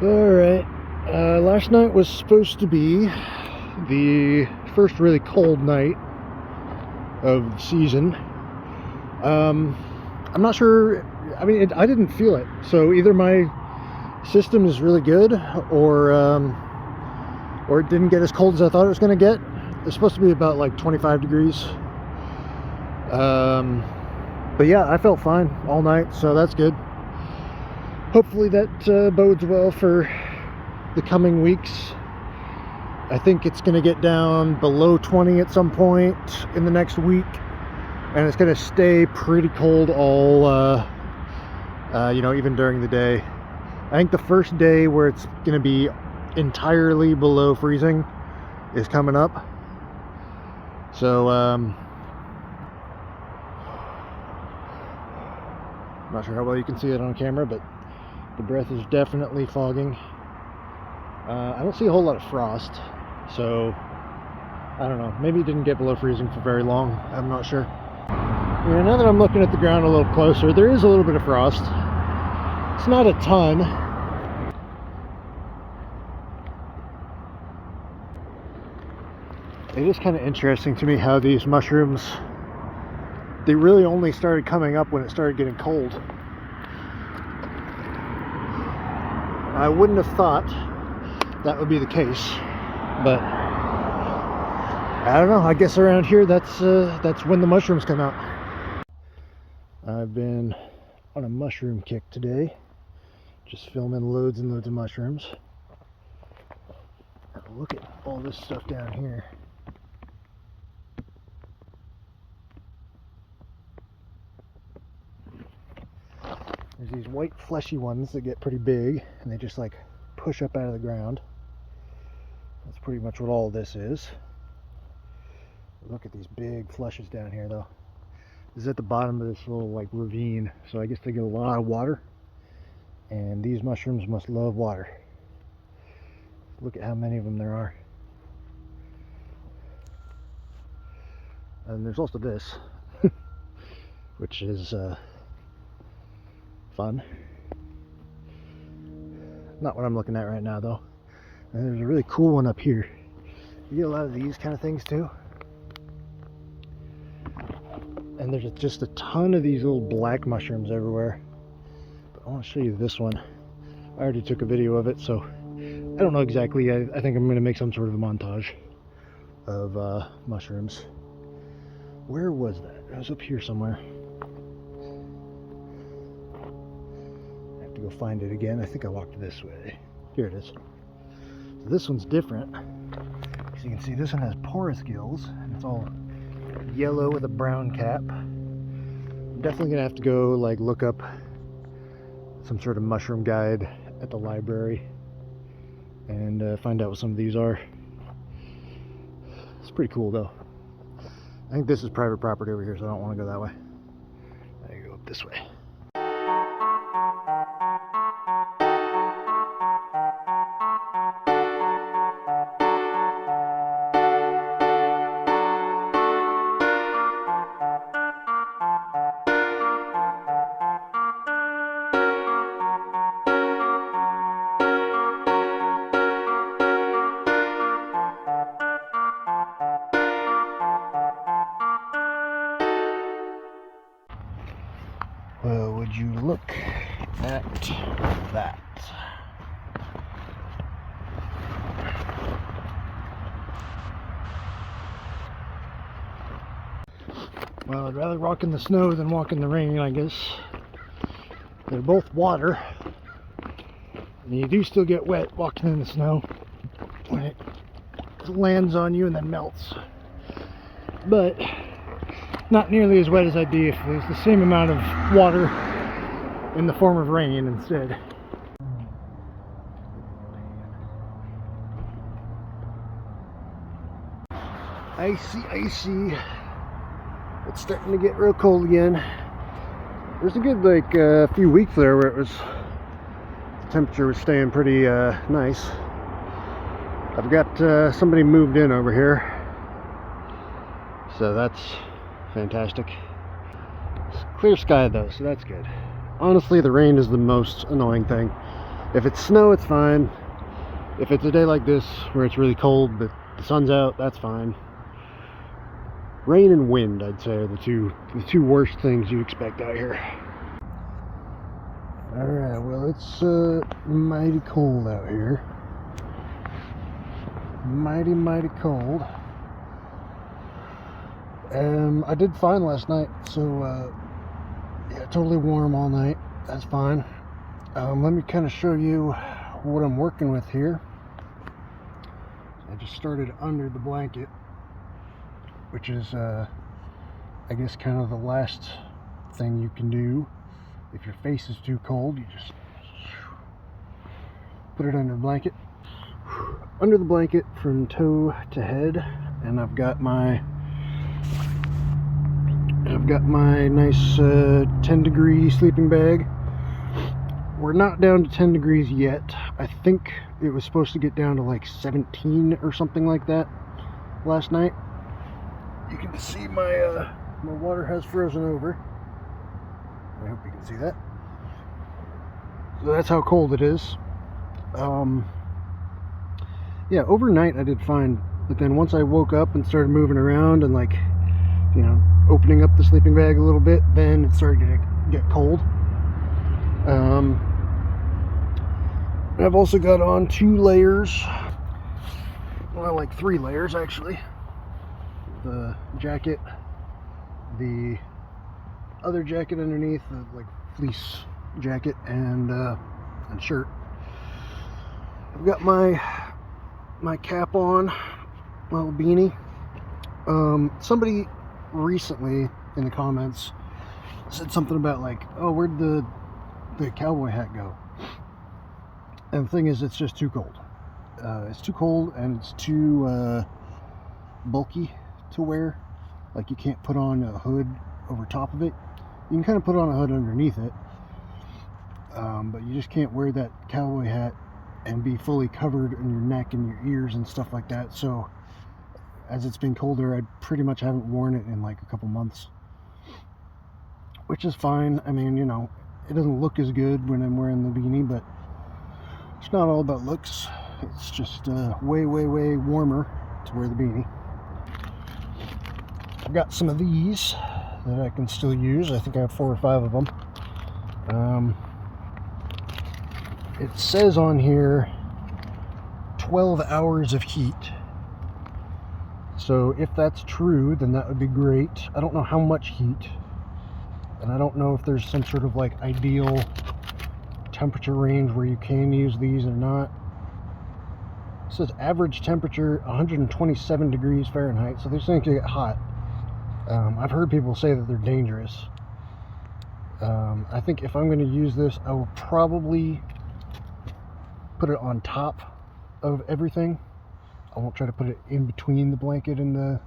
Alright, last night was supposed to be the first really cold night of the season. I'm not sure, I mean, I didn't feel it, so either my system is really good, or it didn't get as cold as I thought it was going to get. It's supposed to be about like 25 degrees. But yeah, I felt fine all night, so that's good. Hopefully that bodes well for the coming weeks. I think it's going to get down below 20 at some point in the next week, and it's going to stay pretty cold all, even during the day. I think the first day where it's going to be entirely below freezing is coming up. So, I'm not sure how well you can see it on camera, but the breath is definitely fogging. I don't see a whole lot of frost, so I don't know. Maybe it didn't get below freezing for very long. I'm not sure. Yeah, now that I'm looking at the ground a little closer, there is a little bit of frost. It's not a ton. It is kind of interesting to me how these mushrooms, they really only started coming up when it started getting cold. I wouldn't have thought that would be the case, but I don't know. I guess around here that's when the mushrooms come out. I've been on a mushroom kick today, just filming loads and loads of mushrooms. Look at all this stuff down here. There's these white fleshy ones that get pretty big, and they just like push up out of the ground. That's pretty much what all this is. Look at these big flushes down here though. This is at the bottom of this little like ravine, so I guess they get a lot of water, and these mushrooms must love water. Look at how many of them there are. And there's also this, which is fun. Not what I'm looking at right now though. And there's a really cool one up here. You get a lot of these kind of things too. And there's just a ton of these little black mushrooms everywhere. But I want to show you this one. I already took a video of it, so I don't know exactly. I think I'm going to make some sort of a montage of mushrooms. Where was that? It was up here somewhere. To go find it again. I think I walked this way. Here it is. So this one's different. As you can see, this one has porous gills, and it's all yellow with a brown cap. I'm definitely gonna have to go like look up some sort of mushroom guide at the library and find out what some of these are. It's pretty cool though. I think this is private property over here, so I don't want to go that way. I gotta go up this way. Well, would you look at that? Well, I'd rather walk in the snow than walk in the rain, I guess. They're both water, and you do still get wet walking in the snow when it lands on you and then melts. But not nearly as wet as I'd be if it was the same amount of water in the form of rain instead. Icy, icy. It's starting to get real cold again. There's a good like a few weeks there where it was, the temperature was staying pretty nice. I've got somebody moved in over here, so that's fantastic. It's clear sky though, so that's good. Honestly, the rain is the most annoying thing. If it's snow, it's fine. If it's a day like this where it's really cold but the sun's out, that's fine. Rain and wind, I'd say, are the two worst things you expect out here. Alright, well, it's mighty cold out here. Mighty cold. I did fine last night, so yeah, totally warm all night. That's fine. Let me kind of show you what I'm working with here. I just started under the blanket, which is I guess kind of the last thing you can do if your face is too cold. You just put it under the blanket. Under the blanket from toe to head, and I've got my nice 10-degree sleeping bag. We're not down to 10 degrees yet. I think it was supposed to get down to like 17 or something like that last night. You can see my my water has frozen over. I hope you can see that. So that's how cold it is. Yeah, overnight I did fine, but then once I woke up and started moving around and, like, you know, opening up the sleeping bag a little bit, then it started to get cold. I've also got on 2 layers, well, like 3 layers actually. The jacket, the other jacket underneath, the like fleece jacket, and shirt. I've got my cap on, my little beanie. Somebody recently in the comments said something about, like, oh, where'd the cowboy hat go? And the thing is, it's just too cold. It's too cold, and it's too bulky to wear. Like, you can't put on a hood over top of it. You can kind of put on a hood underneath it, but you just can't wear that cowboy hat and be fully covered in your neck and your ears and stuff like that. So as it's been colder, I pretty much haven't worn it in like a couple months, which is fine. I mean, you know, it doesn't look as good when I'm wearing the beanie, but it's not all about looks. It's just way warmer to wear the beanie. I've got some of these that I can still use. I think I have 4 or 5 of them. It says on here 12 hours of heat. So if that's true, then that would be great. I don't know how much heat, and I don't know if there's some sort of like ideal temperature range where you can use these or not. It says average temperature 127 degrees Fahrenheit, so these things can get hot. I've heard people say that they're dangerous. I think if I'm going to use this, I will probably put it on top of everything. I won't try to put it in between the blanket and the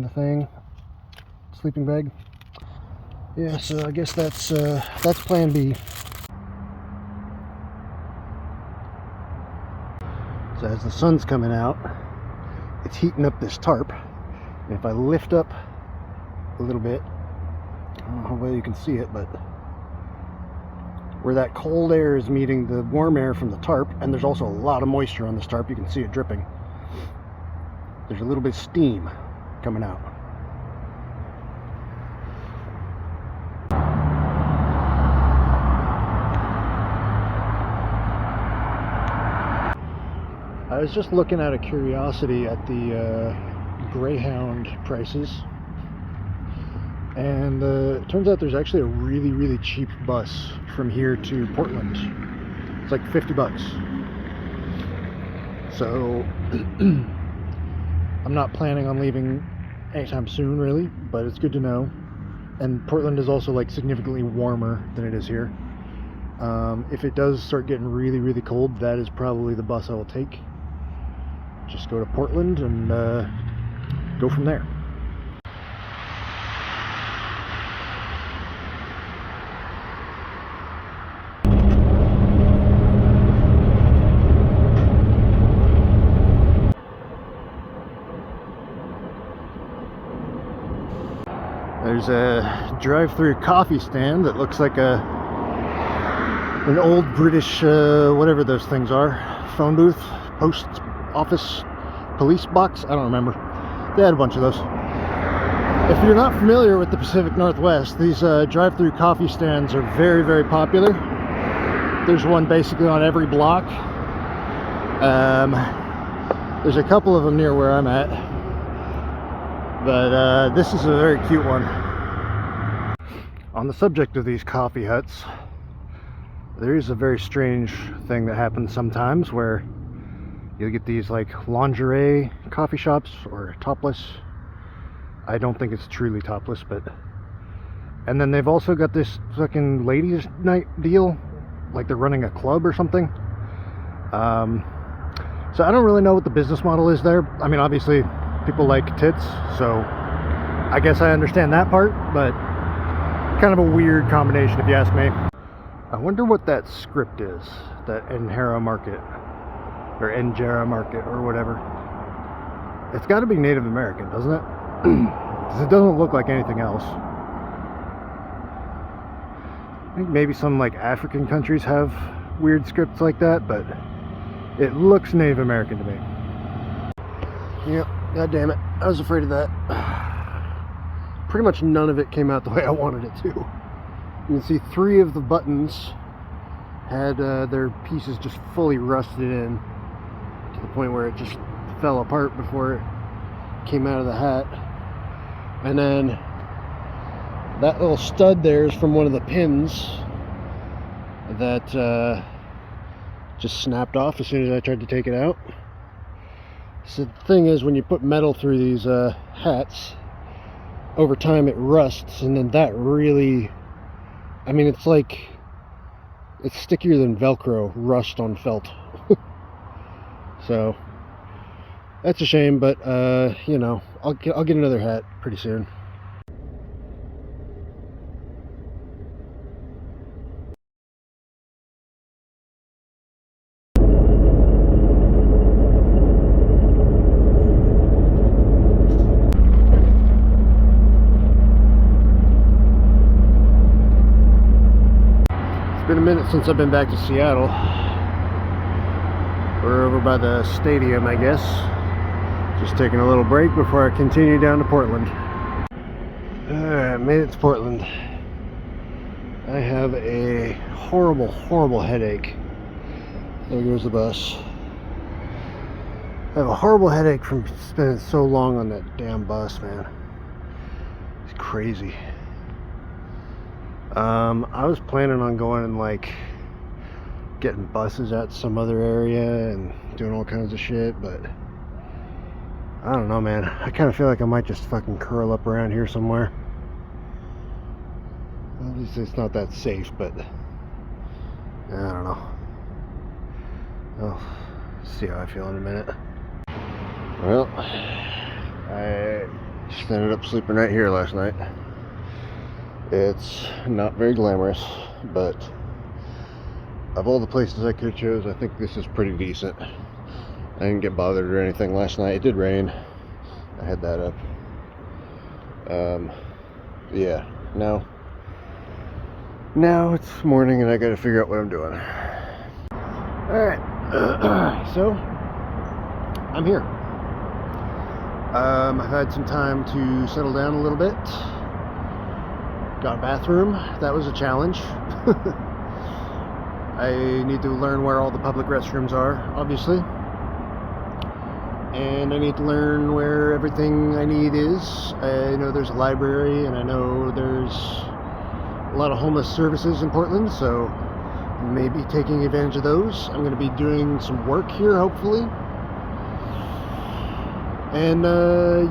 thing, sleeping bag. Yeah, so I guess that's plan B. So as the sun's coming out, it's heating up this tarp. And if I lift up a little bit, I don't know how well you can see it, but where that cold air is meeting the warm air from the tarp, and there's also a lot of moisture on this tarp, you can see it dripping. There's a little bit of steam coming out. I was just looking out of curiosity at the Greyhound prices, and it turns out there's actually a really cheap bus from here to Portland. It's like 50 bucks. So I'm not planning on leaving anytime soon, really, but it's good to know. And Portland is also like significantly warmer than it is here. If it does start getting really cold, that is probably the bus I will take. Just go to Portland and go from there. There's a drive-through coffee stand that looks like a an old British, whatever those things are, phone booth, post office, police box, I don't remember. They had a bunch of those. If you're not familiar with the Pacific Northwest, these drive-through coffee stands are very, very popular. There's one basically on every block. There's a couple of them near where I'm at, but this is a very cute one. On the subject of these coffee huts, there is a very strange thing that happens sometimes where you'll get these like lingerie coffee shops, or topless. I don't think it's truly topless, but... And then they've also got this fucking ladies' night deal, like they're running a club or something. So I don't really know what the business model is there. I mean, obviously people like tits, so I guess I understand that part, but kind of a weird combination if you ask me. I wonder what that script is, that Enjera market, or Enjera market, or whatever. It's got to be Native American, doesn't it? Because it doesn't look like anything else. I think maybe some like African countries have weird scripts like that, but it looks Native American to me. Yep, god damn it, I was afraid of that. Pretty much none of it came out the way I wanted it to. You can see 3 of the buttons had their pieces just fully rusted in, to the point where it just fell apart before it came out of the hat. And then that little stud there is from one of the pins that just snapped off as soon as I tried to take it out. So the thing is, when you put metal through these hats, over time it rusts, and then that really, I mean, it's like, it's stickier than Velcro, rust on felt. So that's a shame, but you know, I'll get another hat pretty soon. It's been a minute since I've been back to Seattle. We're over by the stadium, I guess. Just taking a little break before I continue down to Portland. Alright, made it to Portland. I have a horrible, horrible headache. There goes the bus. I have a horrible headache from spending so long on that damn bus, man. It's crazy. I was planning on going and like getting buses at some other area and doing all kinds of shit, but I don't know, man. I kind of feel like I might just fucking curl up around here somewhere. At least it's not that safe, but I don't know. I'll see how I feel in a minute. Well, I just ended up sleeping right here last night. It's not very glamorous, but of all the places I could have chose, I think this is pretty decent. I didn't get bothered or anything last night. It did rain. I had that up. Yeah, now it's morning and I gotta figure out what I'm doing. Alright, so I'm here. I've had some time to settle down a little bit. Got a bathroom. That was a challenge. I need to learn where all the public restrooms are, obviously. And I need to learn where everything I need is. I know there's a library, and I know there's a lot of homeless services in Portland, so maybe taking advantage of those. I'm going to be doing some work here, hopefully. And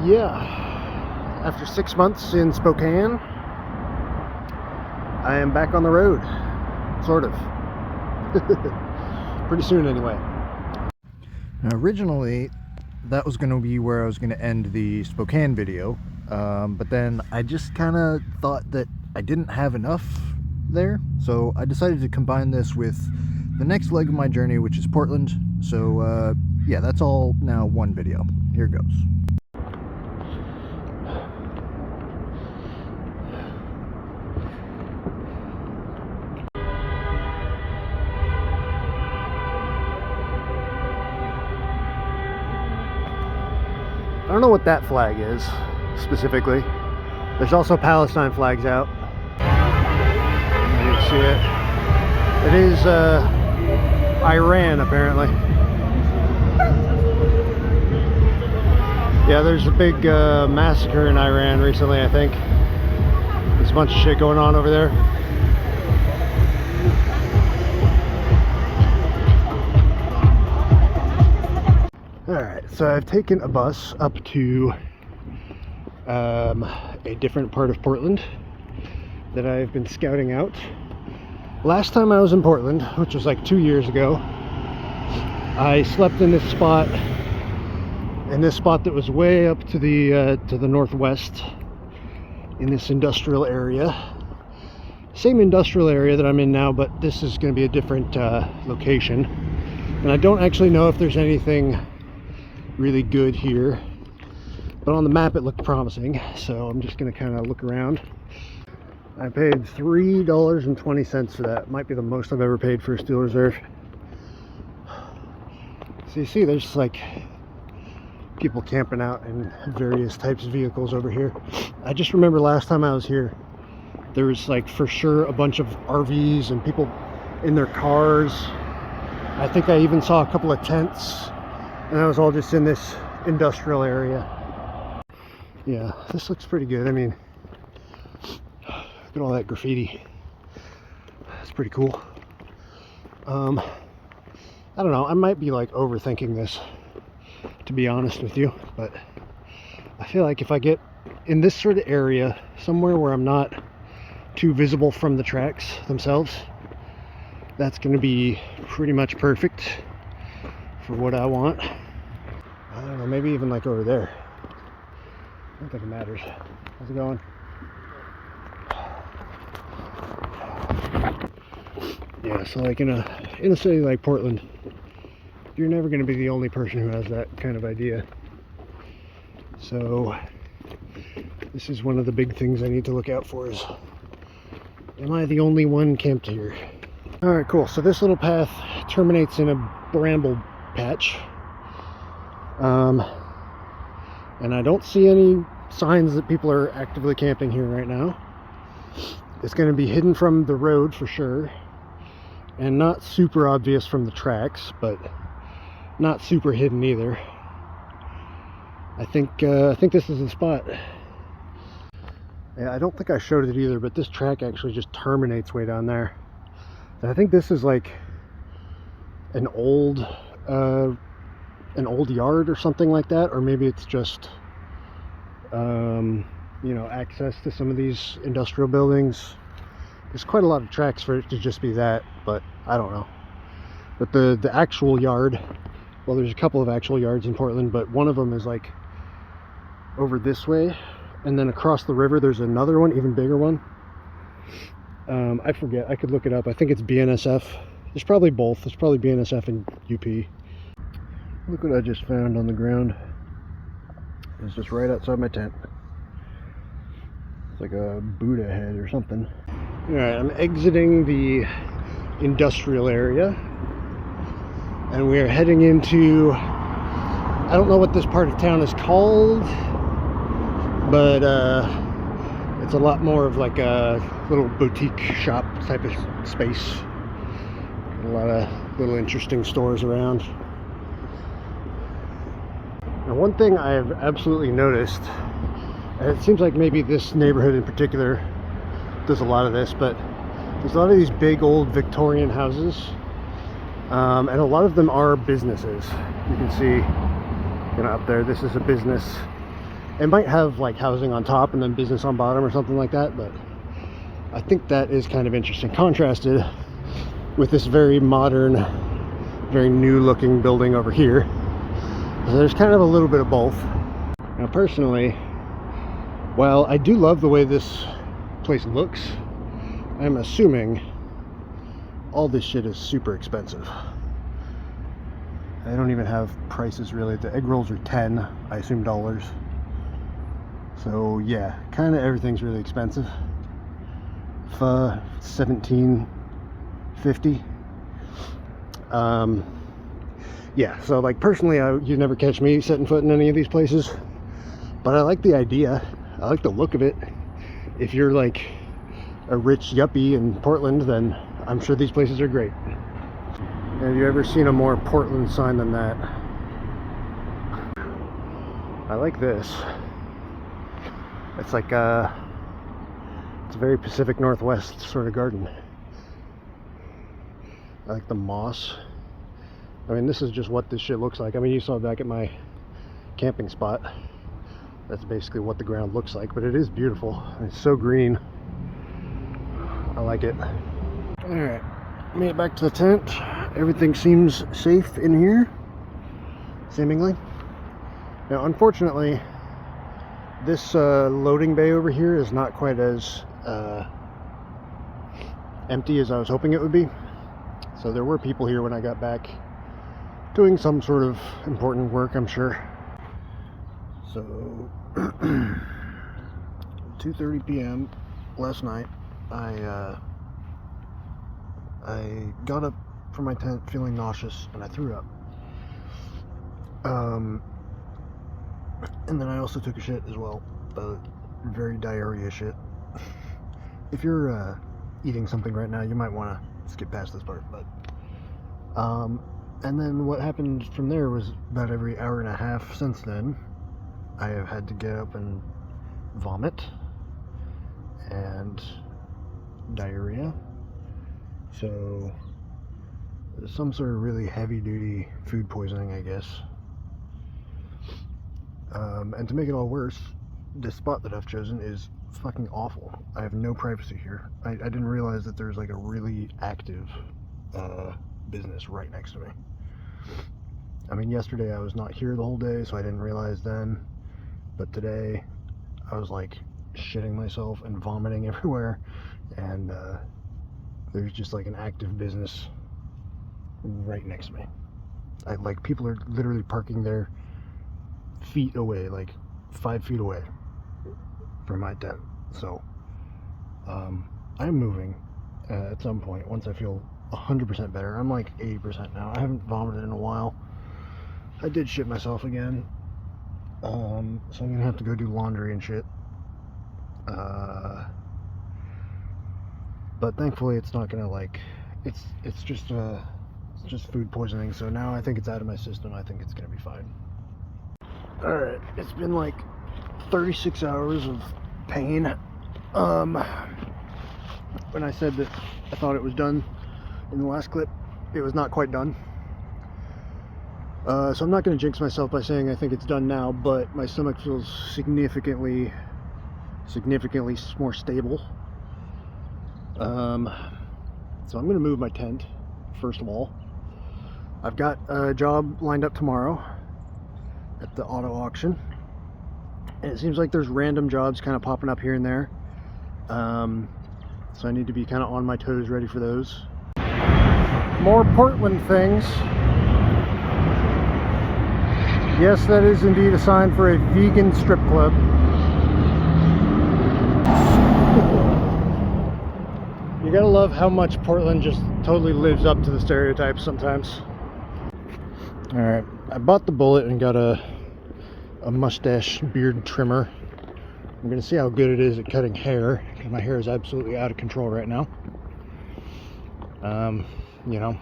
yeah, after 6 months in Spokane, I am back on the road, sort of. Pretty soon anyway. Now, originally that was going to be where I was going to end the Spokane video, but then I just kind of thought that I didn't have enough there, so I decided to combine this with the next leg of my journey, which is Portland. So yeah, that's all now one video. Here goes. I don't know what that flag is specifically. There's also Palestine flags out. You can see it. It is Iran, apparently. Yeah, there's a big massacre in Iran recently, I think. There's a bunch of shit going on over there. Alright, so I've taken a bus up to a different part of Portland that I've been scouting out. Last time I was in Portland, which was like 2 years ago, I slept in this spot that was way up to the northwest in this industrial area. Same industrial area that I'm in now, but this is going to be a different location. And I don't actually know if there's anything really good here, but on the map it looked promising, so I'm just going to kind of look around. I paid $3.20 for that. Might be the most I've ever paid for a steel reserve. So you see there's like people camping out in various types of vehicles over here. I just remember last time I was here, there was like for sure a bunch of RVs and people in their cars. I think I even saw a couple of tents, and that was all just in this industrial area. Yeah, this looks pretty good. I mean, look at all that graffiti. That's pretty cool. I don't know, I might be like overthinking this, to be honest with you, but I feel like if I get in this sort of area, somewhere where I'm not too visible from the tracks themselves, that's going to be pretty much perfect for what I want. I don't know, maybe even like over there. I don't think it matters. How's it going? Yeah, so like in a city like Portland, you're never going to be the only person who has that kind of idea. So this is one of the big things I need to look out for is, am I the only one camped here? Alright, cool. So this little path terminates in a bramble patch. And I don't see any signs that people are actively camping here right now. It's going to be hidden from the road for sure, and not super obvious from the tracks, but not super hidden either. I think this is the spot. Yeah, I don't think I showed it either, but this track actually just terminates way down there. And I think this is like an old yard or something like that, or maybe it's just you know, access to some of these industrial buildings. There's quite a lot of tracks for it to just be that, but I don't know. But the actual yard, well, there's a couple of actual yards in Portland, but one of them is like over this way, and then across the river there's another one, even bigger one. I forget, I could look it up. I think it's BNSF. There's probably both. There's probably BNSF and UP. Look what I just found on the ground. It's just right outside my tent. It's like a Buddha head or something. Alright, I'm exiting the industrial area, and we are heading into, I don't know what this part of town is called, but it's a lot more of like a little boutique shop type of space. A lot of little interesting stores around. Now, one thing I have absolutely noticed, and it seems like maybe this neighborhood in particular does a lot of this, but there's a lot of these big old Victorian houses, and a lot of them are businesses. You can see, you know, up there, this is a business. It might have like housing on top and then business on bottom or something like that, but I think that is kind of interesting, contrasted with this very modern, very new looking building over here. So there's kind of a little bit of both. Now personally, while I do love the way this place looks, I'm assuming all this shit is super expensive. I don't even have prices really. The egg rolls are 10, I assume dollars. So yeah, kind of everything's really expensive. Pho, $17.50. Yeah, so like personally, you never catch me setting foot in any of these places. But I like the idea. I like the look of it. If you're like a rich yuppie in Portland, then I'm sure these places are great. Have you ever seen a more Portland sign than that? I like this. It's like it's a very Pacific Northwest sort of garden. I like the moss. I mean, this is just what this shit looks like. I mean, you saw back at my camping spot. That's basically what the ground looks like, but it is beautiful. It's so green. I like it. Alright, made it back to the tent. Everything seems safe in here, seemingly. Now, unfortunately, this loading bay over here is not quite as empty as I was hoping it would be. So there were people here when I got back doing some sort of important work, I'm sure. So 2:30 p.m. last night, I got up from my tent feeling nauseous and I threw up. And then I also took a shit as well, very diarrhea shit. If you're eating something right now, you might want to skip past this part, but and then what happened from there was about every hour and a half since then I have had to get up and vomit and diarrhea. So some sort of really heavy duty food poisoning, I guess. And to make it all worse, this spot that I've chosen is fucking awful. I have no privacy here. I didn't realize that there's like a really active business right next to me. I mean, yesterday I was not here the whole day, so I didn't realize then. But today I was like shitting myself and vomiting everywhere, and there's just like an active business right next to me. Like people are literally parking there feet away, like 5 feet away from my tent. So I'm moving at some point once I feel 100% better. I'm like 80% now. I haven't vomited in a while. I did shit myself again, so I'm gonna have to go do laundry and shit. But thankfully it's not gonna like it's just food poisoning. So now I think it's out of my system. I think it's gonna be fine. Alright, it's been like 36 hours of pain. When I said that I thought it was done in the last clip, it was not quite done. So I'm not going to jinx myself by saying I think it's done now, but my stomach feels significantly more stable. So I'm going to move my tent, first of all. I've got a job lined up tomorrow at the auto auction, and it seems like there's random jobs kind of popping up here and there, so I need to be kind of on my toes, ready for those. More Portland things. Yes, that is indeed a sign for a vegan strip club. You gotta love how much Portland just totally lives up to the stereotypes sometimes. Alright, I bought the Bullet and got a mustache beard trimmer. I'm gonna see how good it is at cutting hair, because my hair is absolutely out of control right now. You know,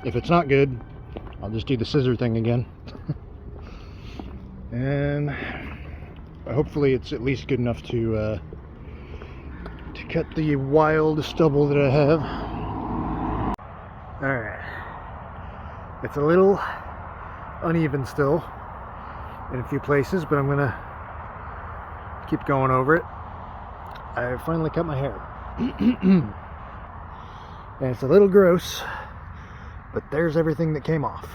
if it's not good, I'll just do the scissor thing again. And hopefully it's at least good enough to cut the wild stubble that I have. Alright, it's a little uneven still in a few places, but I'm gonna keep going over it. I finally cut my hair. And it's a little gross, but there's everything that came off.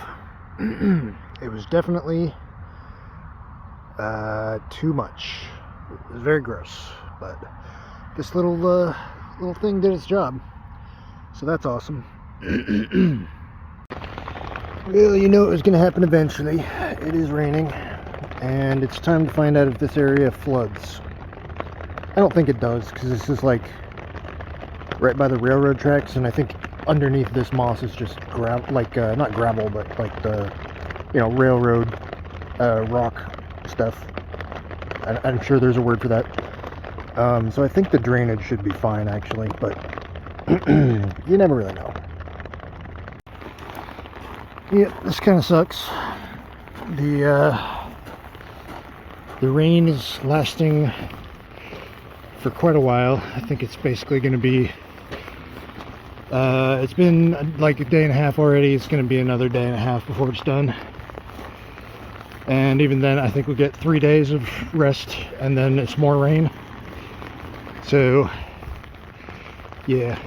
It was definitely too much. It was very gross, but this little thing did its job, so that's awesome. Well, you know it was going to happen eventually. It is raining, and it's time to find out if this area floods. I don't think it does, because this is like right by the railroad tracks, and I think underneath this moss is just not gravel, but like the, you know, railroad rock stuff. I'm sure there's a word for that. So I think the drainage should be fine, actually, but you never really know. Yeah, this kind of sucks. The rain is lasting for quite a while. I think it's basically going to be, it's been like a day and a half already. It's going to be another day and a half before it's done. And even then, I think we'll get 3 days of rest, and then it's more rain. So, yeah.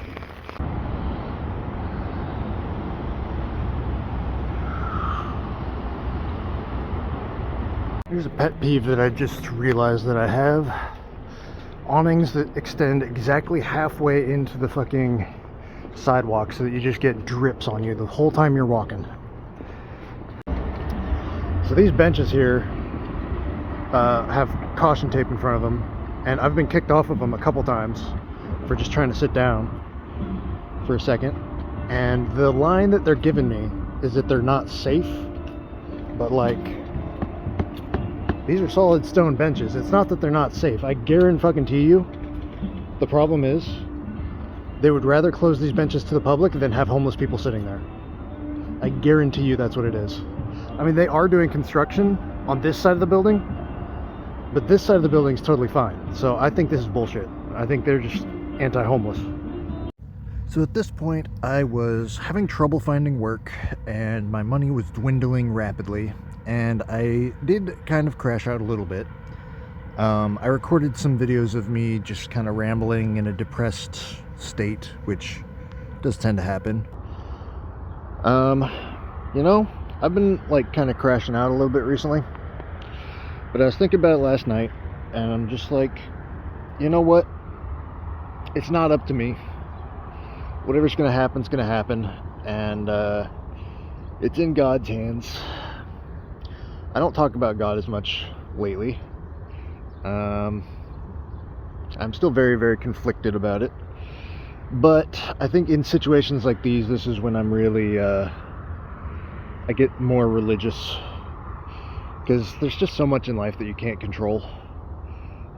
Here's a pet peeve that I just realized that I have. Awnings that extend exactly halfway into the fucking sidewalk so that you just get drips on you the whole time you're walking. So these benches here have caution tape in front of them, and I've been kicked off of them a couple times for just trying to sit down for a second. And the line that they're giving me is that they're not safe, but like, these are solid stone benches. It's not that they're not safe. I guarantee you, the problem is they would rather close these benches to the public than have homeless people sitting there. I guarantee you that's what it is. I mean, they are doing construction on this side of the building, but this side of the building is totally fine. So I think this is bullshit. I think they're just anti-homeless. So at this point, I was having trouble finding work, and my money was dwindling rapidly, and I did kind of crash out a little bit. I recorded some videos of me just kind of rambling in a depressed state, which does tend to happen. You know, I've been like kind of crashing out a little bit recently, but I was thinking about it last night, and I'm just like, you know what? It's not up to me. Whatever's gonna happen is gonna happen, and it's in God's hands. I don't talk about God as much lately. I'm still very, very conflicted about it, but I think in situations like these, this is when I'm really I get more religious, because there's just so much in life that you can't control,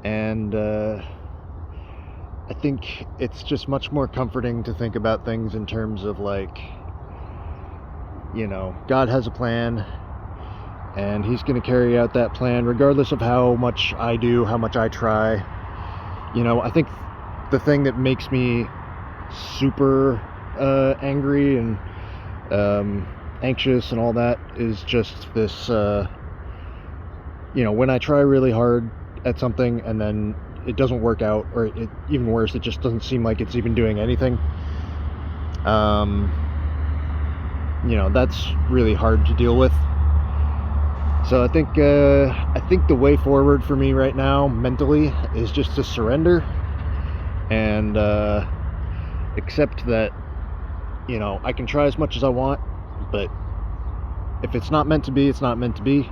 and I think it's just much more comforting to think about things in terms of like, you know, God has a plan, and he's going to carry out that plan regardless of how much I do, how much I try. You know, I think the thing that makes me super angry and anxious and all that is just this, you know, when I try really hard at something and then it doesn't work out, or it, even worse, it just doesn't seem like it's even doing anything. You know, that's really hard to deal with. So I think the way forward for me right now mentally is just to surrender and accept that, you know, I can try as much as I want, but if it's not meant to be, it's not meant to be,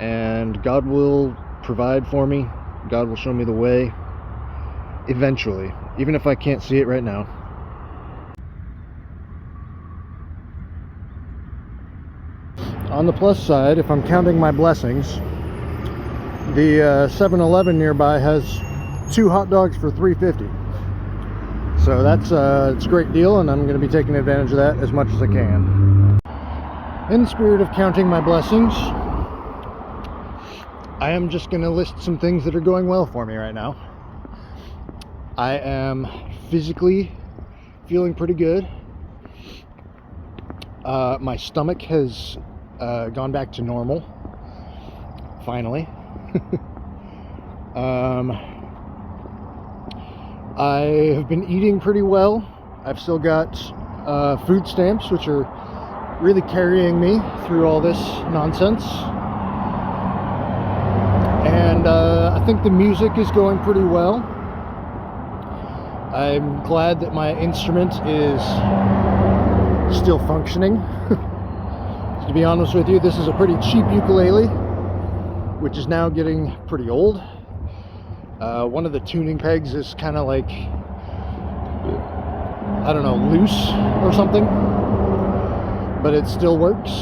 and God will provide for me. God will show me the way eventually, even if I can't see it right now. On the plus side, if I'm counting my blessings, the 7-Eleven nearby has 2 hot dogs for $3.50. So that's it's a great deal, and I'm going to be taking advantage of that as much as I can. In the spirit of counting my blessings, I am just going to list some things that are going well for me right now. I am physically feeling pretty good. My stomach has gone back to normal, finally. I have been eating pretty well. I've still got food stamps, which are really carrying me through all this nonsense. And I think the music is going pretty well. I'm glad that my instrument is still functioning. To be honest with you, this is a pretty cheap ukulele, which is now getting pretty old. One of the tuning pegs is kind of like, I don't know, loose or something, but it still works.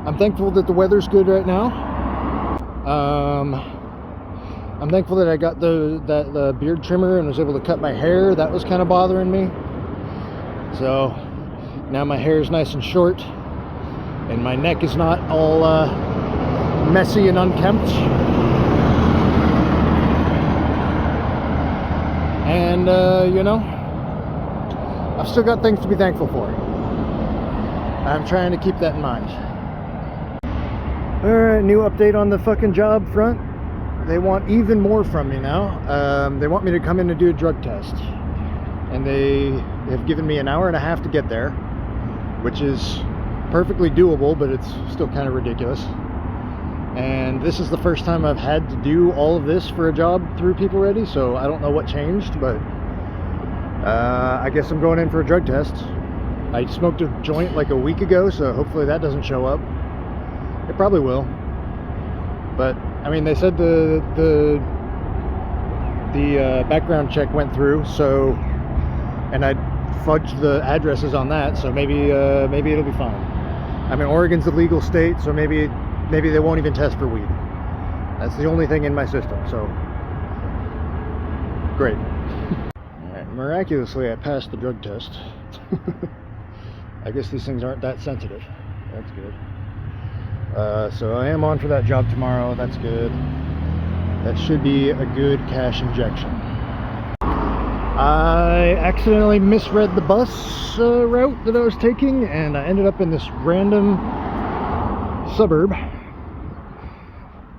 I'm thankful that the weather's good right now. I'm thankful that I got the beard trimmer and was able to cut my hair. That was kind of bothering me. So now my hair is nice and short, and my neck is not all messy and unkempt. And you know, I've still got things to be thankful for. I'm trying to keep that in mind. Alright, new update on the fucking job front. They want even more from me now. They want me to come in and do a drug test. And they have given me an hour and a half to get there, which is perfectly doable, but it's still kind of ridiculous. And this is the first time I've had to do all of this for a job through People Ready, so I don't know what changed, but I guess I'm going in for a drug test. I smoked a joint like a week ago, so hopefully that doesn't show up. It probably will. But I mean, they said the background check went through, so, and I fudged the addresses on that, so maybe it'll be fine. I mean, Oregon's a legal state, so maybe they won't even test for weed. That's the only thing in my system, so great. Alright, miraculously I passed the drug test. I guess these things aren't that sensitive. That's good. So I am on for that job tomorrow. That's good. That should be a good cash injection. I accidentally misread the bus route that I was taking, and I ended up in this random suburb.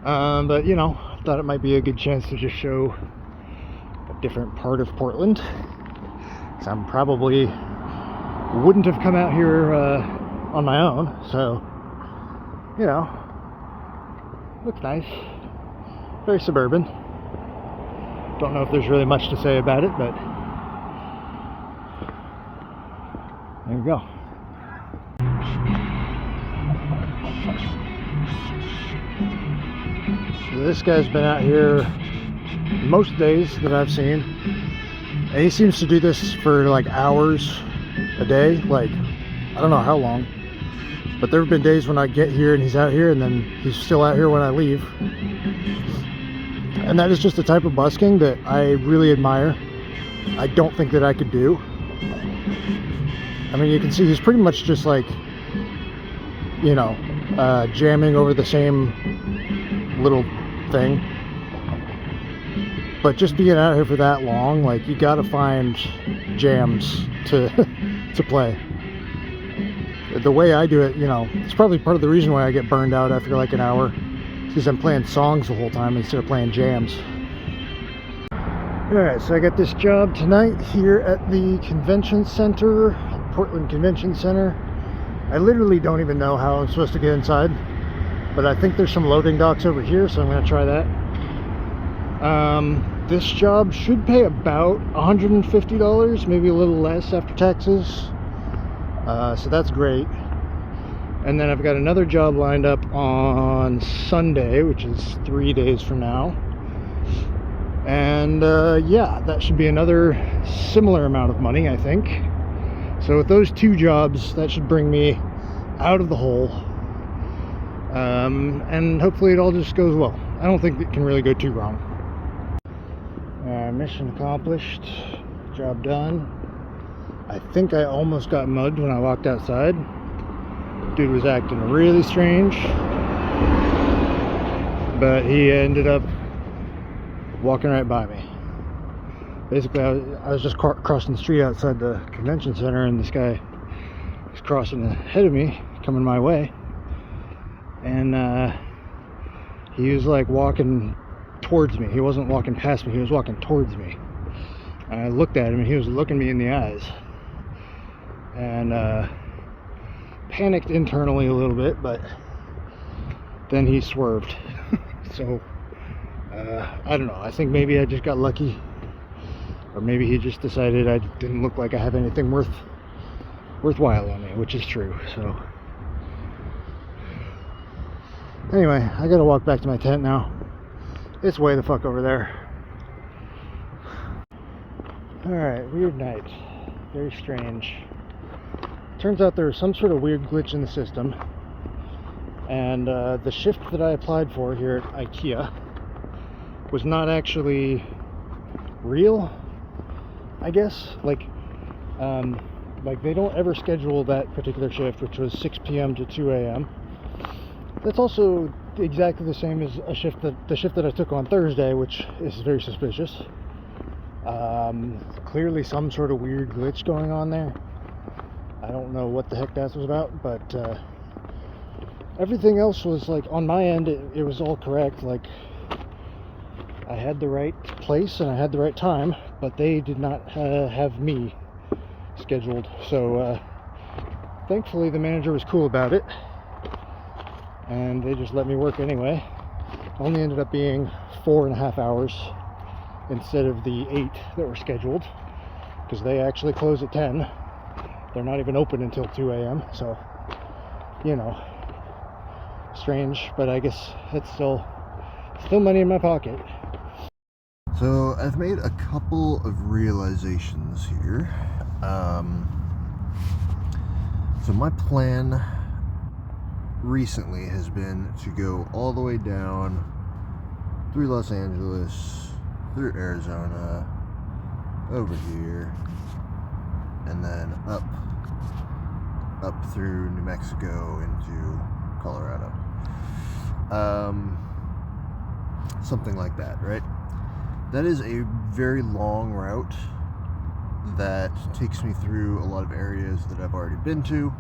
But you know, I thought it might be a good chance to just show a different part of Portland. So I'm probably wouldn't have come out here on my own, so you know, looks nice. Very suburban. Don't know if there's really much to say about it, but there you go. So this guy's been out here most days that I've seen, and he seems to do this for like hours a day. Like, I don't know how long, but there have been days when I get here and he's out here, and then he's still out here when I leave. And that is just the type of busking that I really admire. I don't think that I could do. I mean, you can see he's pretty much just like, you know, jamming over the same little thing. But just being out here for that long, like, you gotta find jams to to play. The way I do it, you know, it's probably part of the reason why I get burned out after like an hour, because I'm playing songs the whole time instead of playing jams. Alright, so I got this job tonight here at the convention center, Portland Convention Center. I literally don't even know how I'm supposed to get inside, but I think there's some loading docks over here, so I'm going to try that. This job should pay about $150, maybe a little less after taxes. So that's great. And then I've got another job lined up on Sunday, which is 3 days from now. And yeah, that should be another similar amount of money, I think. So with those two jobs, that should bring me out of the hole. And hopefully it all just goes well. I don't think it can really go too wrong. Mission accomplished. Job done. I think I almost got mugged when I walked outside. Dude was acting really strange, but he ended up walking right by me. Basically, I was just crossing the street outside the convention center, and this guy was crossing ahead of me, coming my way, and he was like walking towards me. He wasn't walking past me, he was walking towards me. And I looked at him, and he was looking me in the eyes, and panicked internally a little bit, but then he swerved. So I don't know, I think maybe I just got lucky, or maybe he just decided I didn't look like I have anything worthwhile on me, which is true. So anyway, I gotta walk back to my tent now. It's way the fuck over there. Alright, weird night. Very strange. Turns out there was some sort of weird glitch in the system, And the shift that I applied for here at IKEA was not actually real, I guess. Like they don't ever schedule that particular shift, which was 6 p.m. to 2 a.m. That's also exactly the same as the shift that I took on Thursday, which is very suspicious. Clearly some sort of weird glitch going on there. I don't know what the heck that was about, but everything else was, like, on my end, it was all correct. Like, I had the right place and I had the right time, but they did not have me scheduled. So thankfully the manager was cool about it, and they just let me work anyway. Only ended up being 4.5 hours instead of the 8 that were scheduled, because they actually close at 10. They're not even open until 2 a.m. So, you know, strange, but I guess it's still money in my pocket. So I've made a couple of realizations here. So my plan recently has been to go all the way down through Los Angeles, through Arizona, over here, and then up through New Mexico into Colorado. Something like that, right? That is a very long route that takes me through a lot of areas that I've already been to,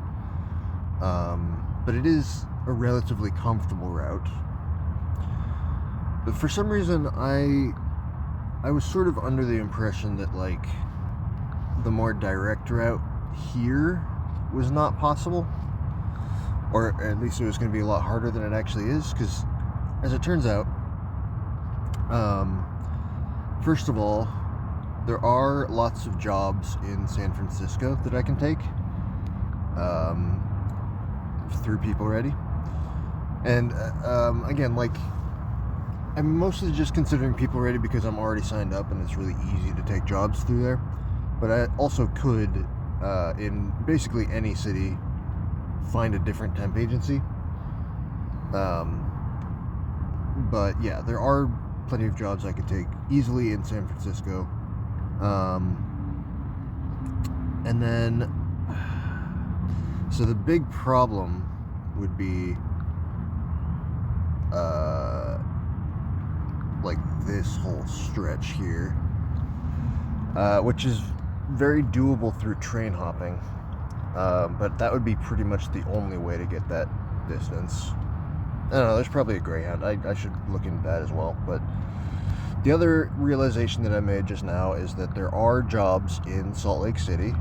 but it is a relatively comfortable route. But for some reason, I was sort of under the impression that, like, the more direct route here was not possible, or at least it was going to be a lot harder than it actually is, because as it turns out, first of all, there are lots of jobs in San Francisco that I can take through People Ready. And again, like, I'm mostly just considering People Ready because I'm already signed up and it's really easy to take jobs through there. But I also could, in basically any city, find a different temp agency. But yeah, there are plenty of jobs I could take easily in San Francisco. And then, so the big problem would be, like, this whole stretch here, which is very doable through train hopping, but that would be pretty much the only way to get that distance. I don't know, there's probably a Greyhound. I should look into that as well. But the other realization that I made just now is that there are jobs in Salt Lake City.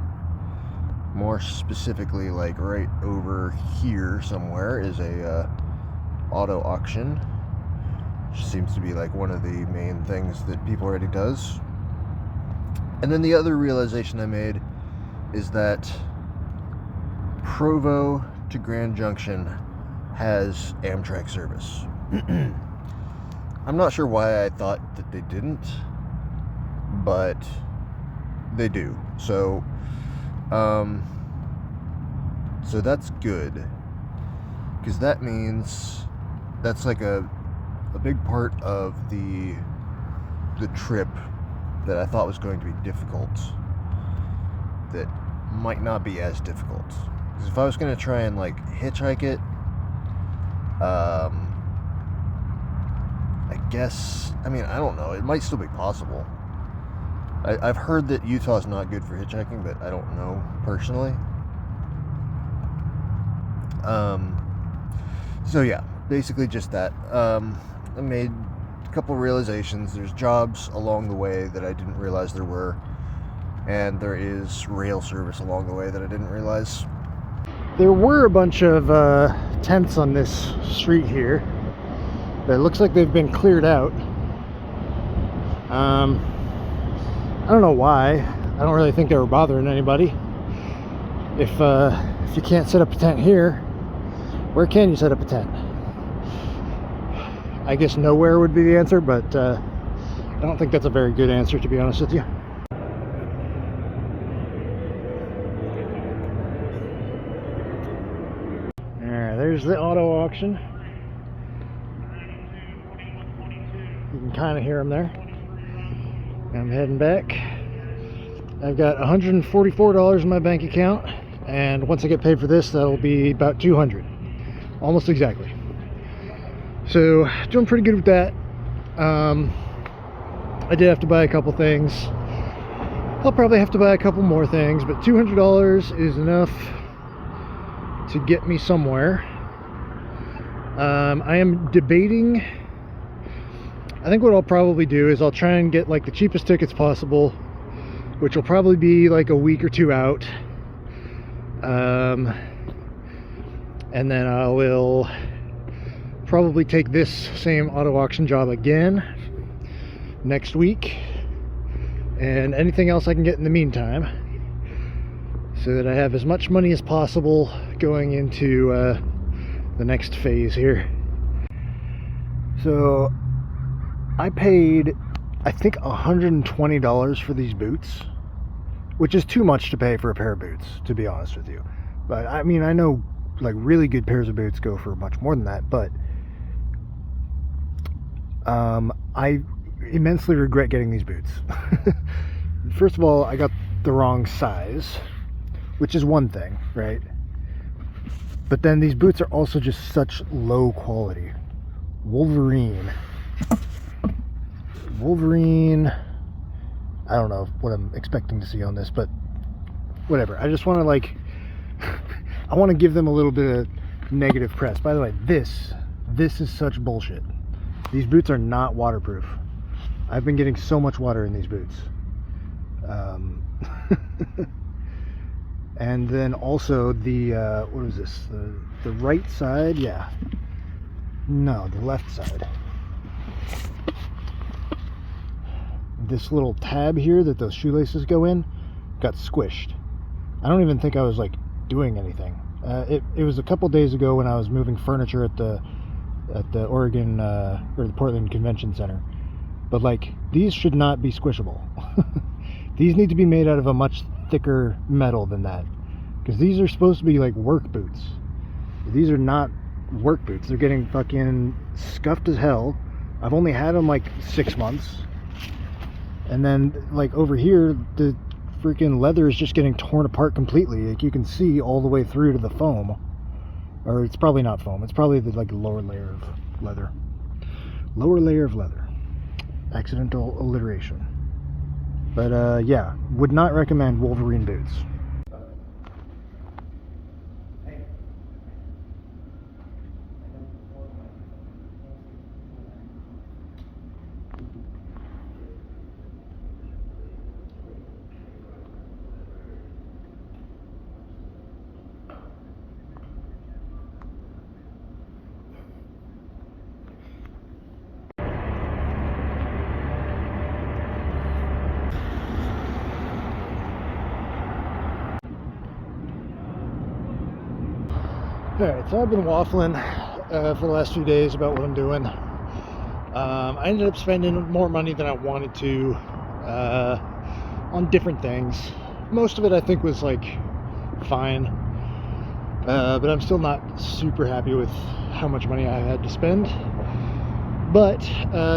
More specifically, like right over here somewhere is a auto auction, which seems to be like one of the main things that People Ready does. And then the other realization I made is that Provo to Grand Junction has Amtrak service. I'm not sure why I thought that they didn't, but they do. So so that's good, because that means that's like a big part of the trip that I thought was going to be difficult, that might not be as difficult. Because if I was going to try and, like, hitchhike it, I guess, I mean, I don't know, it might still be possible. I've heard that Utah's not good for hitchhiking, but I don't know personally. So yeah, basically just that. I made a couple realizations. There's jobs along the way that I didn't realize there were, and there is rail service along the way that I didn't realize. There were a bunch of tents on this street here. It looks like they've been cleared out. I don't know why. I don't really think they were bothering anybody. If you can't set up a tent here, where can you set up a tent? I guess nowhere would be the answer, but I don't think that's a very good answer, to be honest with you. Alright, there's the auto auction. You can kind of hear them there. I'm heading back. I've got $144 in my bank account, and once I get paid for this, that'll be about $200, almost exactly. So doing pretty good with that. I did have to buy a couple things. I'll probably have to buy a couple more things, but $200 is enough to get me somewhere. I am debating. I think what I'll probably do is I'll try and get like the cheapest tickets possible, which will probably be like a week or two out. And then I will probably take this same auto auction job again next week, and anything else I can get in the meantime, so that I have as much money as possible going into the next phase here. So I paid, I think, $120 for these boots, which is too much to pay for a pair of boots, to be honest with you. But I mean, I know like really good pairs of boots go for much more than that, but I immensely regret getting these boots. First of all, I got the wrong size, which is one thing, right? But then these boots are also just such low quality. Wolverine, I don't know what I'm expecting to see on this, but whatever. I just want to like I want to give them a little bit of negative press. By the way, this is such bullshit. These boots are not waterproof. I've been getting so much water in these boots. And then also the what is this? The right side? Yeah. No, the left side. This little tab here that those shoelaces go in got squished. I don't even think I was like doing anything. It was a couple days ago when I was moving furniture at the Oregon or the Portland Convention Center. But like, these should not be squishable. These need to be made out of a much thicker metal than that, because these are supposed to be like work boots. These are not work boots. They're getting fucking scuffed as hell. I've only had them like 6 months, and then like over here the freaking leather is just getting torn apart completely. Like, you can see all the way through to the foam. Or it's probably not foam, it's probably the like lower layer of leather. Lower layer of leather. Accidental alliteration. But yeah, would not recommend Wolverine boots. Alright, so I've been waffling for the last few days about what I'm doing. I ended up spending more money than I wanted to on different things. Most of it I think was like fine, but I'm still not super happy with how much money I had to spend. But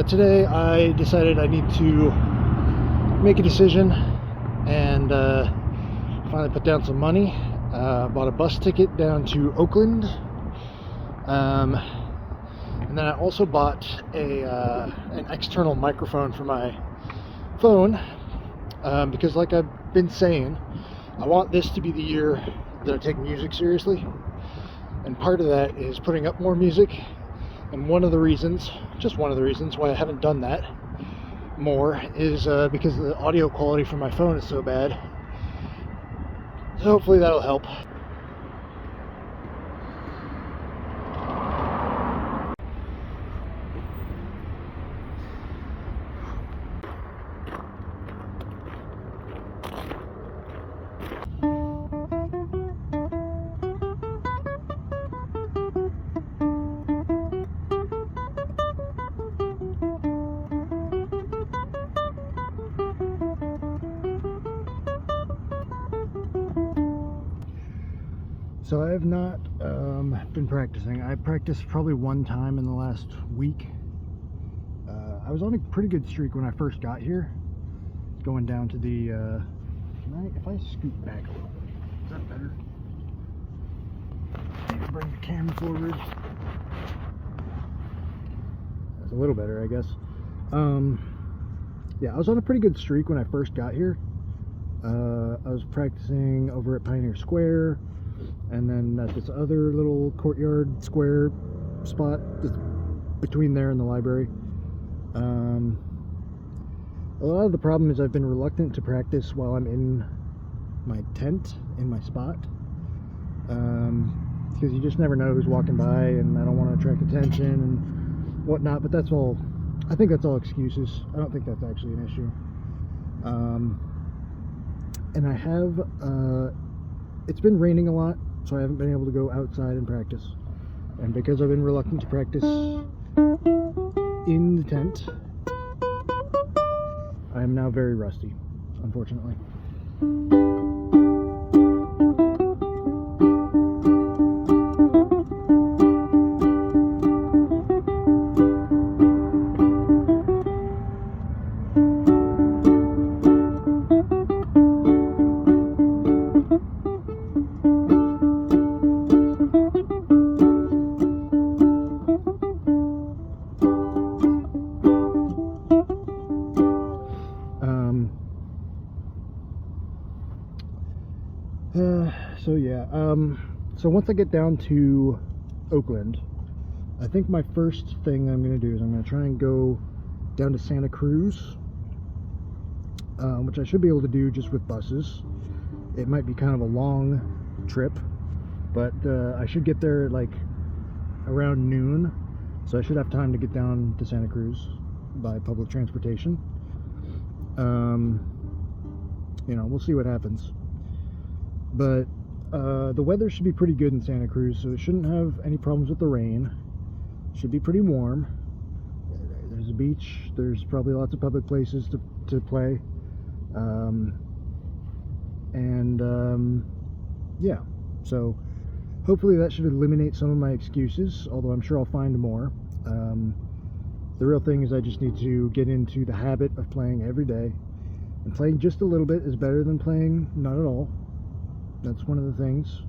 today I decided I need to make a decision and finally put down some money. Bought a bus ticket down to Oakland, and then I also bought an external microphone for my phone, because like I've been saying, I want this to be the year that I take music seriously, and part of that is putting up more music. And one of the reasons, just one of the reasons why I haven't done that more is because the audio quality from my phone is so bad. So hopefully that'll help. So I have not been practicing. I practiced probably one time in the last week. I was on a pretty good streak when I first got here. Going down to the, if I scoot back a little bit, is that better? Maybe bring the camera forward. That's a little better, I guess. Yeah, I was on a pretty good streak when I first got here. I was practicing over at Pioneer Square, and then at this other little courtyard square spot that's between there and the library. A lot of the problem is I've been reluctant to practice while I'm in my tent, in my spot, because you just never know who's walking by, and I don't want to attract attention and whatnot. But that's all, I think that's all excuses. I don't think that's actually an issue. And I have, it's been raining a lot, so I haven't been able to go outside and practice. And because I've been reluctant to practice in the tent, I am now very rusty, unfortunately. So once I get down to Oakland, I think my first thing I'm going to do is I'm going to try and go down to Santa Cruz, which I should be able to do just with buses. It might be kind of a long trip, but I should get there at like around noon, so I should have time to get down to Santa Cruz by public transportation. You know, we'll see what happens. But the weather should be pretty good in Santa Cruz, so it shouldn't have any problems with the rain. Should be pretty warm. There's a beach. There's probably lots of public places to play. Yeah, so hopefully that should eliminate some of my excuses, although I'm sure I'll find more. The real thing is I just need to get into the habit of playing every day. And playing just a little bit is better than playing not at all. That's one of the things.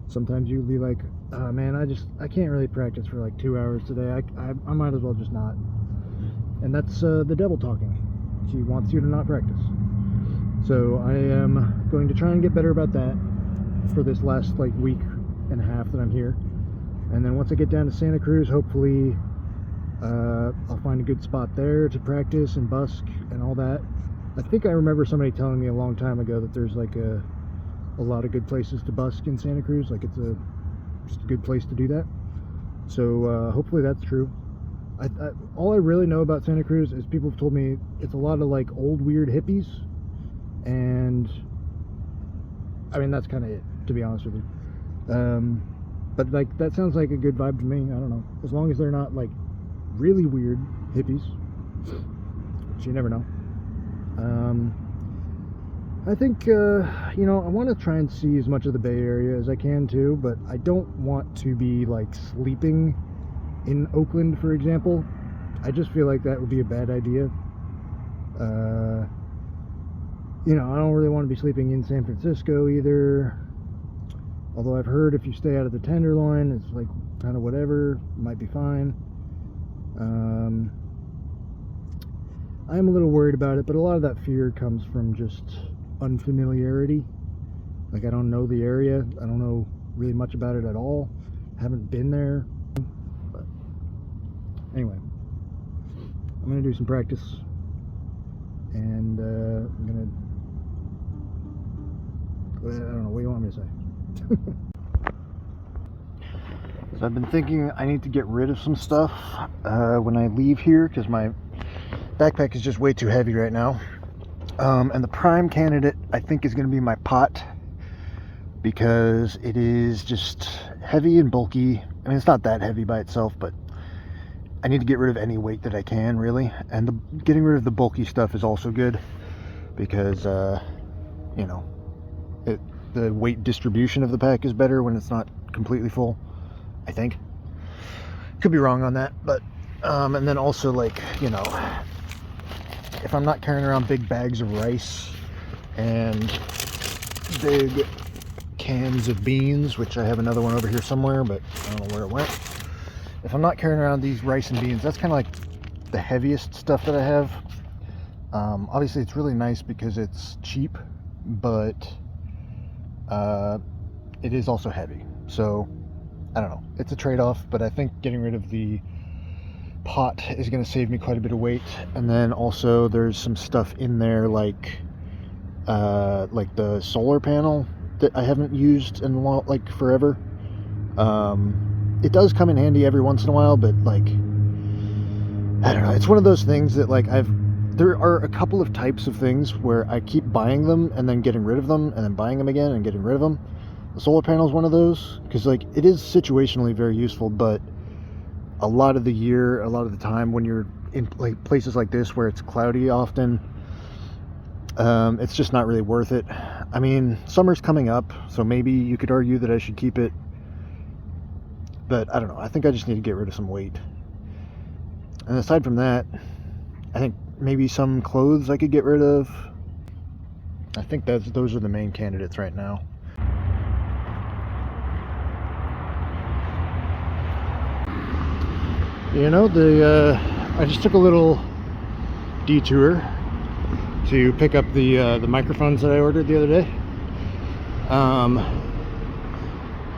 Sometimes you'll be like, oh, man, I can't really practice for like 2 hours today. I might as well just not. And that's the devil talking. He wants you to not practice. So I am going to try and get better about that for this last like week and a half that I'm here. And then once I get down to Santa Cruz, hopefully I'll find a good spot there to practice and busk and all that. I think I remember somebody telling me a long time ago that there's like a lot of good places to busk in Santa Cruz. Like it's just a good place to do that. So hopefully that's true. All I really know about Santa Cruz is people have told me it's a lot of like old weird hippies, and I mean that's kind of it, to be honest with you. But like that sounds like a good vibe to me. I don't know, as long as they're not like really weird hippies, which you never know. I think, you know, I want to try and see as much of the Bay Area as I can too, but I don't want to be like sleeping in Oakland, for example. I just feel like that would be a bad idea. You know, I don't really want to be sleeping in San Francisco either. Although I've heard if you stay out of the Tenderloin, it's like kind of whatever, might be fine. I'm a little worried about it, but a lot of that fear comes from just unfamiliarity. Like I don't know the area. I don't know really much about it at all. Haven't been there. But anyway, I'm gonna do some practice, and I'm gonna, I don't know, what do you want me to say? So I've been thinking I need to get rid of some stuff when I leave here, because my backpack is just way too heavy right now. And the prime candidate, I think, is going to be my pot, because it is just heavy and bulky. I mean, it's not that heavy by itself, but I need to get rid of any weight that I can, really. And getting rid of the bulky stuff is also good, because, you know, the weight distribution of the pack is better when it's not completely full, I think. Could be wrong on that, but and then also, like, you know, if I'm not carrying around big bags of rice and big cans of beans, which I have another one over here somewhere, but I don't know where it went. If I'm not carrying around these rice and beans, that's kind of like the heaviest stuff that I have. Obviously it's really nice because it's cheap, but it is also heavy. So I don't know, it's a trade-off, but I think getting rid of the pot is going to save me quite a bit of weight. And then also there's some stuff in there like the solar panel that I haven't used in like forever. It does come in handy every once in a while, but like, I don't know, it's one of those things that like there are a couple of types of things where I keep buying them and then getting rid of them and then buying them again and getting rid of them. The solar panel is one of those, because like it is situationally very useful, but a lot of the year, a lot of the time when you're in like places like this where it's cloudy often, it's just not really worth it. I mean, summer's coming up, so maybe you could argue that I should keep it, but I don't know, I think I just need to get rid of some weight. And aside from that, I think maybe some clothes I could get rid of. I think those are the main candidates right now. You know, I just took a little detour to pick up the microphones that I ordered the other day.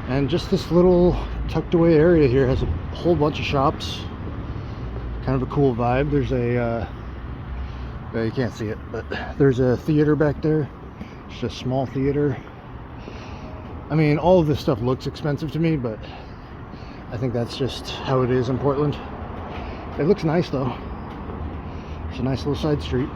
And just this little tucked away area here has a whole bunch of shops. Kind of a cool vibe. There's a well, you can't see it, but there's a theater back there. It's just a small theater. I mean, all of this stuff looks expensive to me, but I think that's just how it is in Portland. It looks nice though. It's a nice little side street.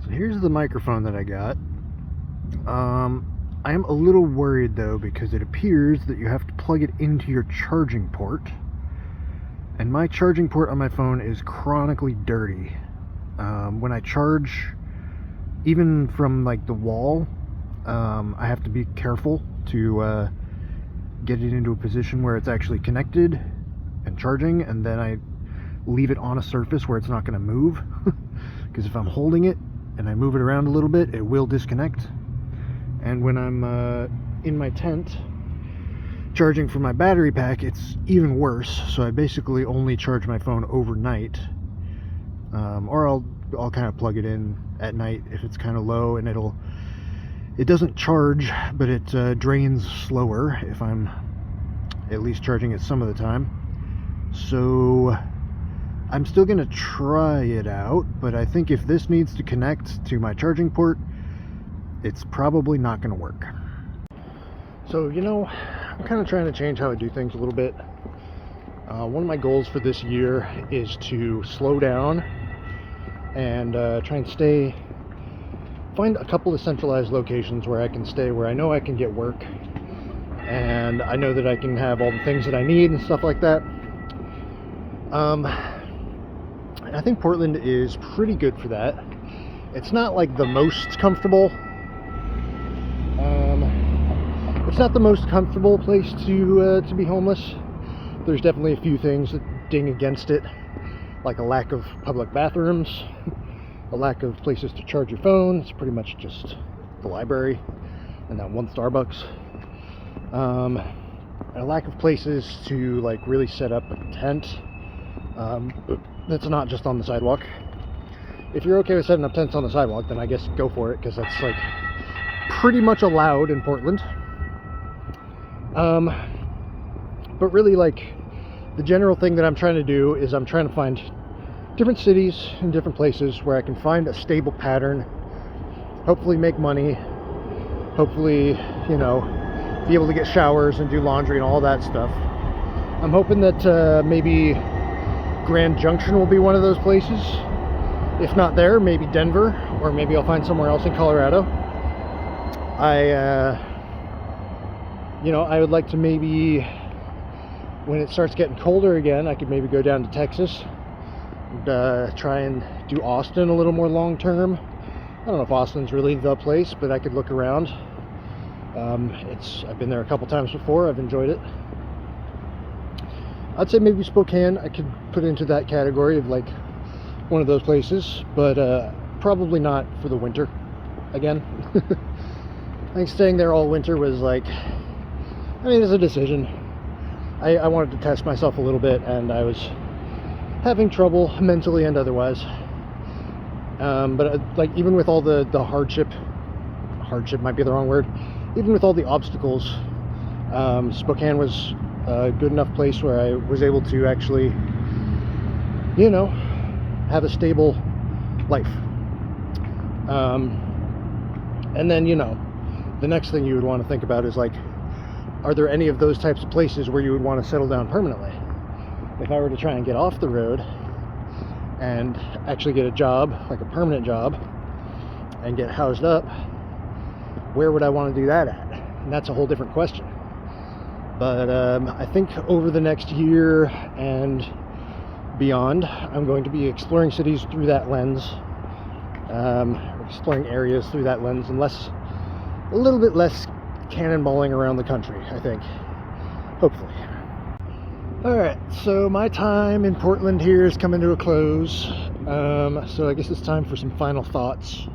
So here's the microphone that I got. I am a little worried though, because it appears that you have to plug it into your charging port. And my charging port on my phone is chronically dirty. When I charge, even from like the wall, I have to be careful to get it into a position where it's actually connected and charging, and then I leave it on a surface where it's not going to move. Because if I'm holding it and I move it around a little bit, it will disconnect. And when I'm in my tent charging from my battery pack, it's even worse. So I basically only charge my phone overnight, or I'll kind of plug it in at night if it's kind of low, and it doesn't charge, but it drains slower if I'm at least charging it some of the time. So I'm still gonna try it out, but I think if this needs to connect to my charging port, it's probably not gonna work. So, you know, I'm kind of trying to change how I do things a little bit. One of my goals for this year is to slow down and try and find a couple of centralized locations where I can stay, where I know I can get work, and I know that I can have all the things that I need and stuff like that. I think Portland is pretty good for that. It's not like the most comfortable. It's not the most comfortable place to be homeless. There's definitely a few things that ding against it, like a lack of public bathrooms, a lack of places to charge your phone. It's pretty much just the library and that one Starbucks. And a lack of places to like really set up a tent that's not just on the sidewalk. If you're okay with setting up tents on the sidewalk, then I guess go for it, because that's like pretty much allowed in Portland. But really, like, the general thing that I'm trying to do is I'm trying to find different cities and different places where I can find a stable pattern, hopefully make money, hopefully, you know, be able to get showers and do laundry and all that stuff. I'm hoping that maybe Grand Junction will be one of those places. If not there, maybe Denver, or maybe I'll find somewhere else in Colorado. You know, I would like to maybe when it starts getting colder again, I could maybe go down to Texas and try and do Austin a little more long term. I don't know if Austin's really the place, but I could look around. I've been there a couple times before. I've enjoyed it. I'd say maybe Spokane I could put into that category of like one of those places, but probably not for the winter again. I think staying there all winter was like, I mean, it's a decision. I wanted to test myself a little bit, and I was having trouble mentally and otherwise. But like, even with all the hardship might be the wrong word, even with all the obstacles, Spokane was a good enough place where I was able to actually, you know, have a stable life. And then, you know, the next thing you would want to think about is like, are there any of those types of places where you would want to settle down permanently? If I were to try and get off the road and actually get a job, like a permanent job, and get housed up, where would I want to do that at? And that's a whole different question. But I think over the next year and beyond, I'm going to be exploring cities through that lens, exploring areas through that lens, and a little bit less cannonballing around the country, I think, hopefully. Alright, so my time in Portland here is coming to a close, so I guess it's time for some final thoughts.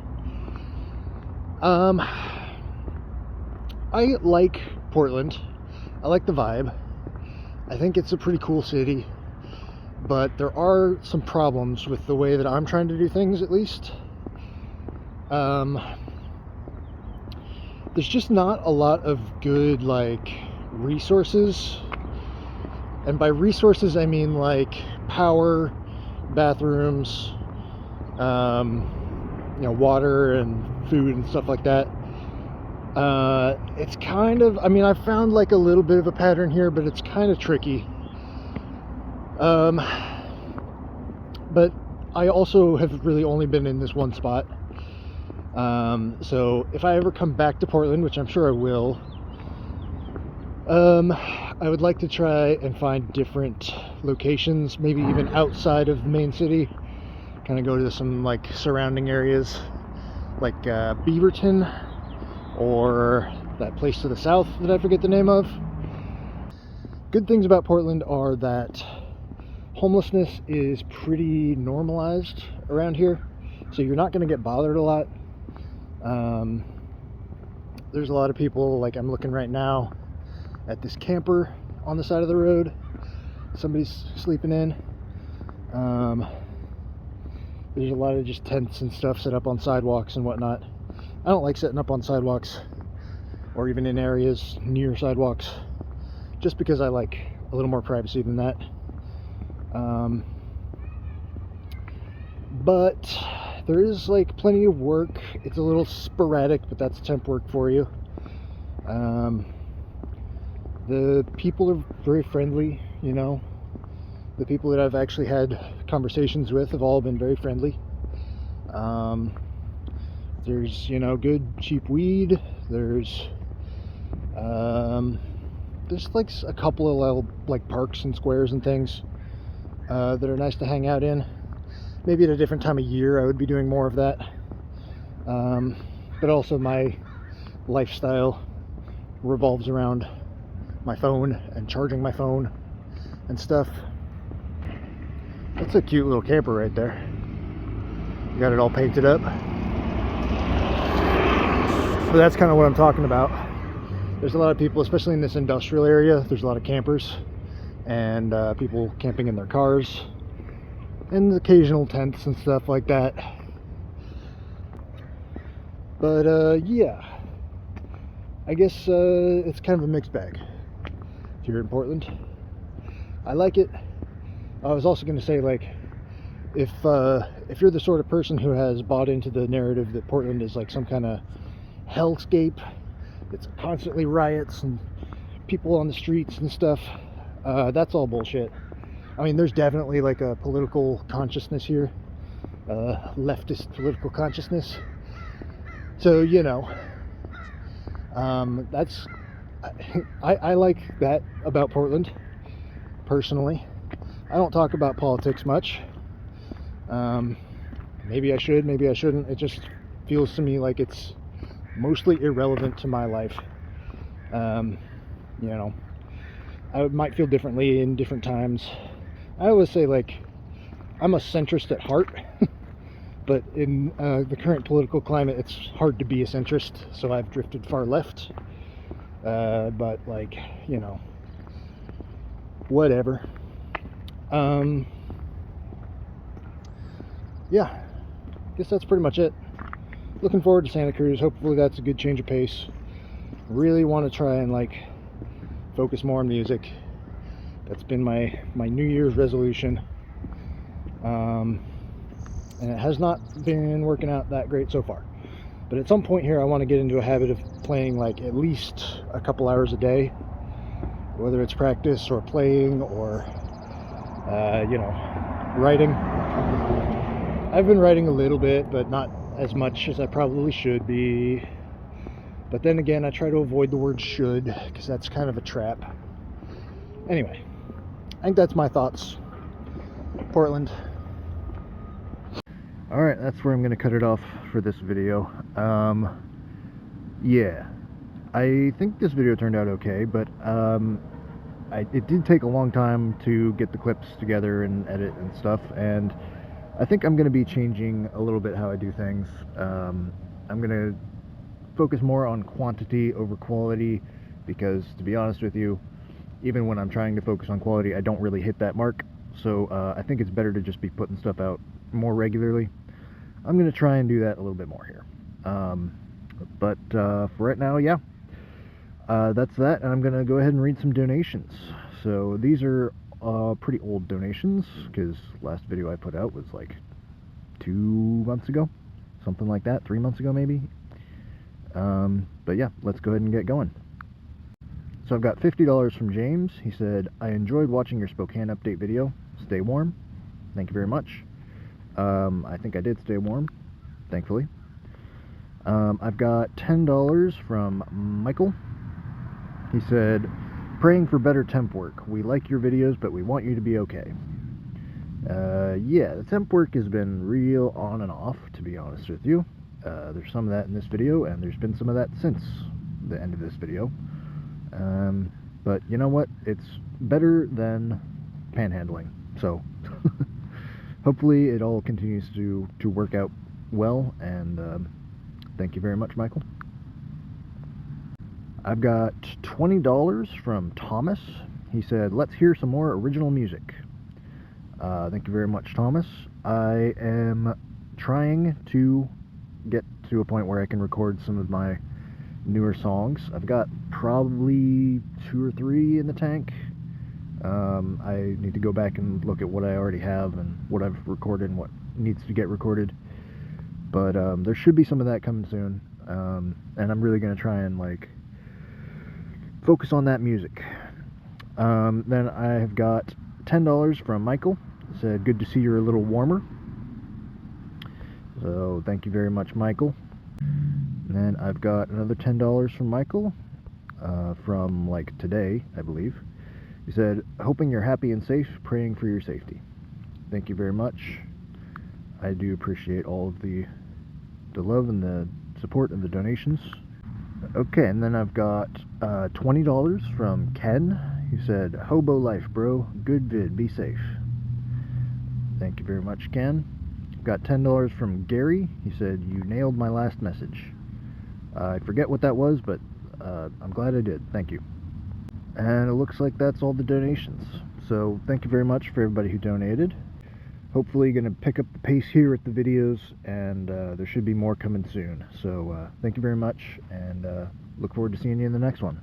I like Portland. I like the vibe. I think it's a pretty cool city, but there are some problems with the way that I'm trying to do things, at least. There's just not a lot of good, like, resources. And by resources, I mean, like, power, bathrooms, you know, water and food and stuff like that. It's kind of, I mean, I found, like, a little bit of a pattern here, but it's kind of tricky. But I also have really only been in this one spot. So if I ever come back to Portland, which I'm sure I will, I would like to try and find different locations, maybe even outside of the main city. Kind of go to some like surrounding areas, like Beaverton, or that place to the south that I forget the name of. Good things about Portland are that homelessness is pretty normalized around here, so you're not going to get bothered a lot. There's a lot of people, like I'm looking right now at this camper on the side of the road somebody's sleeping in. There's a lot of just tents and stuff set up on sidewalks and whatnot. I don't like setting up on sidewalks or even in areas near sidewalks, just because I like a little more privacy than that. But there is like plenty of work. It's a little sporadic, but that's temp work for you. The people are very friendly, you know. The people that I've actually had conversations with have all been very friendly. There's, you know, good cheap weed. There's like a couple of little like parks and squares and things that are nice to hang out in. Maybe at a different time of year I would be doing more of that. But also my lifestyle revolves around my phone and charging my phone and stuff. That's a cute little camper right there. Got it all painted up. So that's kind of what I'm talking about. There's a lot of people, especially in this industrial area, there's a lot of campers and people camping in their cars and occasional tents and stuff like that. But yeah, I guess it's kind of a mixed bag here in Portland. I like it. I was also going to say, like, if you're the sort of person who has bought into the narrative that Portland is like some kind of hellscape, it's constantly riots and people on the streets and stuff, that's all bullshit. I mean, there's definitely like a political consciousness here, leftist political consciousness. So, you know, that's I like that about Portland. personally. I don't talk about politics much. Maybe I should, maybe I shouldn't. It just feels to me like it's mostly irrelevant to my life. You know, I might feel differently in different times. I always say, like, I'm a centrist at heart, but in the current political climate, it's hard to be a centrist, so I've drifted far left. But, like, you know, whatever. Yeah, guess that's pretty much it. Looking forward to Santa Cruz. Hopefully that's a good change of pace. Really want to try and, like, focus more on music. That's been my New Year's resolution. And it has not been working out that great so far. But at some point here, I want to get into a habit of playing, like, at least a couple hours a day, whether it's practice or playing or, you know, writing. I've been writing a little bit, but not as much as I probably should be. But then again, I try to avoid the word should, because that's kind of a trap. Anyway, I think that's my thoughts. Portland. Alright, that's where I'm going to cut it off for this video. Yeah, I think this video turned out okay, but it did take a long time to get the clips together and edit and stuff, and I think I'm going to be changing a little bit how I do things. I'm going to focus more on quantity over quality, because, to be honest with you, even when I'm trying to focus on quality, I don't really hit that mark. So I think it's better to just be putting stuff out more regularly. I'm going to try and do that a little bit more here. But for right now, yeah, that's that. And I'm going to go ahead and read some donations. So these are pretty old donations, because last video I put out was like 2 months ago, something like that, 3 months ago maybe. But yeah, let's go ahead and get going. So I've got $50 from James. He said, I enjoyed watching your Spokane update video. Stay warm. Thank you very much. I think I did stay warm, thankfully. I've got $10 from Michael. He said, praying for better temp work. We like your videos, but we want you to be okay. Yeah, the temp work has been real on and off, to be honest with you. There's some of that in this video, and there's been some of that since the end of this video. But you know what? It's better than panhandling. So hopefully it all continues to work out well, and thank you very much, Michael. I've got $20 from Thomas. He said, let's hear some more original music. Thank you very much, Thomas. I am trying to get to a point where I can record some of my newer songs. I've got probably 2 or 3 in the tank. I need to go back and look at what I already have and what I've recorded and what needs to get recorded. But there should be some of that coming soon. And I'm really going to try and, like, focus on that music. Then I've got $10 from Michael. He said, good to see you're a little warmer. So thank you very much, Michael. And then I've got another $10 from Michael, from, like, today, I believe. He said, hoping you're happy and safe, praying for your safety. Thank you very much. I do appreciate all of the love and the support and the donations. Okay, and then I've got $20 from Ken. He said, hobo life, bro. Good vid, be safe. Thank you very much, Ken. Got $10 from Gary. He said, you nailed my last message. I forget what that was, but I'm glad I did. Thank you. And it looks like that's all the donations. So thank you very much for everybody who donated. Hopefully going to pick up the pace here with the videos, and there should be more coming soon. So thank you very much, and look forward to seeing you in the next one.